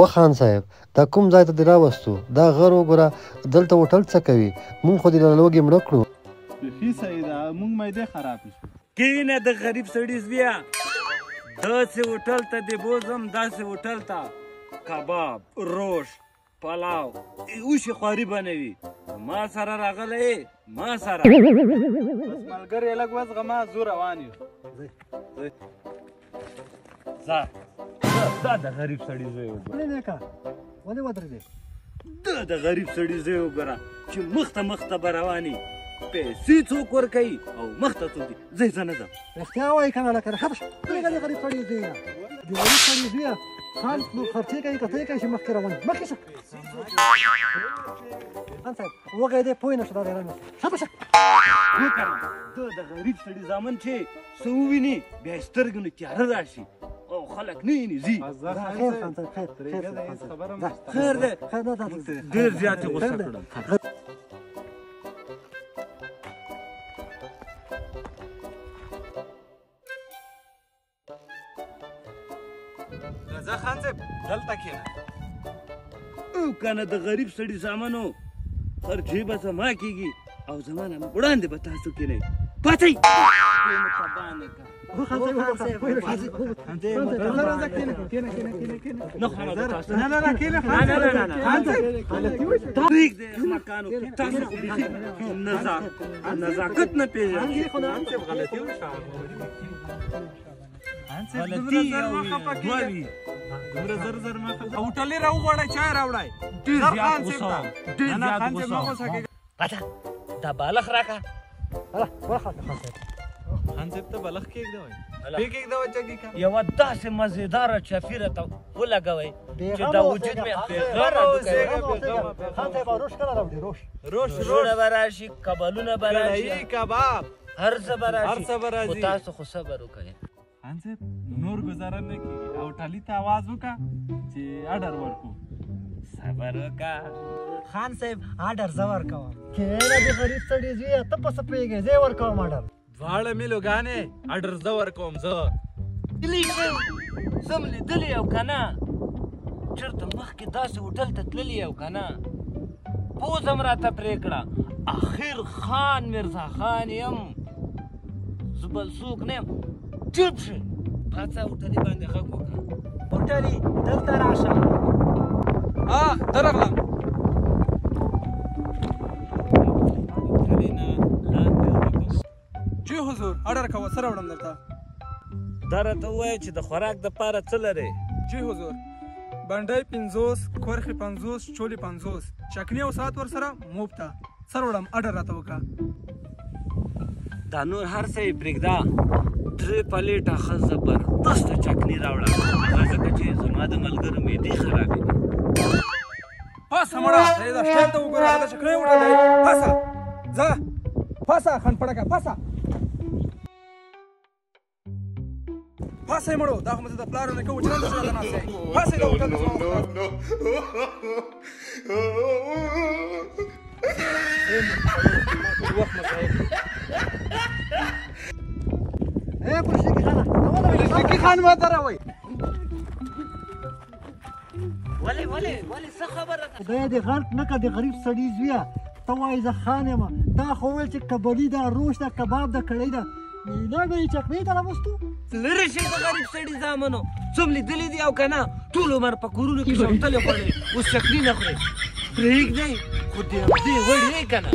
و خان صاحب دا کوم ځای ته دې راوستو؟ دا غر وګوره، دلته هوټل څه کوي؟ مونږ خو دې له لوږې مړه کړو. بیخي صحیح ده، مونږ معدې خرابې شو. کینه د غریب سړي زویه، داسې هوټل ته دې بوځم، داسې هوټل ته کباب، روش، پلاو، اوښې خواري بنوي. ما سره راغلی، ما سره بس ملګری لږ وزغمه، زو روان یو. ځه دا د غریب سړي زوی وګوره، ولې ودرېدې؟ دا د غریب سړي زوی وګوره چې مخته به رواني، پیسې څوک ورکوي او مخته څوک دي. زه نه ځم. رښتیا وایي که نه؟ لکه ښه شه، پرېږده د غریب سړي زویه، د غریب سړي زویه خان نو خرچې کوي که ته یې کوي چې مخکې روان وي. مخکې شه خان صاحب، وږی دی، پوه نه شو، دا دی رانه شه شه. دا د غریب سړي زامن چې څه وویني بیا یې سترګو نه تیاره راشي او خلک نه ویني ځي. خیر خان صاحب، خیر دی، ډېر زیات یې غوسه کړم. راځه خان صاحب، دلته کښېنه. او که نه د غریب سړي زامنو خرچې به زما کېږي او زما نه وړاندې به تاسو کېنئ. پاڅئ! نزاکت نه پېژنئ. غلطي دوه وي. دومره زر زر مه خفه. هوټل یې راوغواړئ، چای راوړئ. ډېر زیات غوسه وم، ډېر زیات غوسه وم. پته دا بالښت راکړه. خان صاحب ته بالښت کېږده وایي، پې کېږده وایي چکې کا. یوه داسې مزېداره چفي راته ولګوئ چې دا وجود مې بېغمه ډوکوي. خان صاحب روش کله راوړي؟ روش روشونه به راشي، کبلونه به راشي، کباب، هر څه به هر څه به راشي، خو راځي. تاسو خو صبر وکړئ. خان صاحب نور ګزاره نه کېږي، او ټالي ته آواز وکړه چې اډر ورکړو. صبر وکړه خان صاحب، اډر زه ورکوم. کېنه د غریب سړي زویه، ته په څه پوهېږې؟ زه یې ورکوم اډر. دواړه مې لوګانې، اډر زه ورکوم. زه سم لیدلی یو که نه، چېرته مخکې داسې هوټل ته تللي یو که نه، پوزه م راته پرې کړه. اخر خان میرزا خان یم، زه بل څوک نه یم. چوپ شئ، پاڅه هوټلي باندې غږ وکړه. هوټلي دلته راشه. درغلم. جی حضور، اډر کوه، څه راوړم درته؟ دا راته ووایه چې د خوراک دپاره څه لرې؟ جی حضور، بنډۍ 50، کورخې 50، چولې 50، چکني او ساعت ورسره مفته. څه راوړم؟ اډر راته وکړه. دا نور هر څه یې پرېږده، 3 پلیټه ښه زبردسته چکني راوړه، هغه ځکه چې زما د ملګرو معدې خرابې دي. پاسه مړه، دا شټل ته وګوره، هغه د چکنۍ هوټل دی. پاسه ځه، پاسه خان پړکه، پاسه پاسه یې مړو. دا خو مې د پلارو نه کوو چې نن داسې راته ناست دی. پاسه یې د هوټل پرشتکي خان ماته راوایي. ولې څه خبره ده؟ خدای دې غرق نه کړه د غریب سړي زویه، ته وایې زه خان یم. تا خو وویل چې کبلي ده، روش ده، کباب ده، کړۍ ده، لږه یې چکنۍ ته راوستو. لرې شئ د غریب سړي زامنو، څوم لیدلي دي او که نه، ټول عمر په کورونو کې شفتلې خوړلې، اوس چکني نه خورئ. پرېږدئ، خو د همدې وړ یې که نه.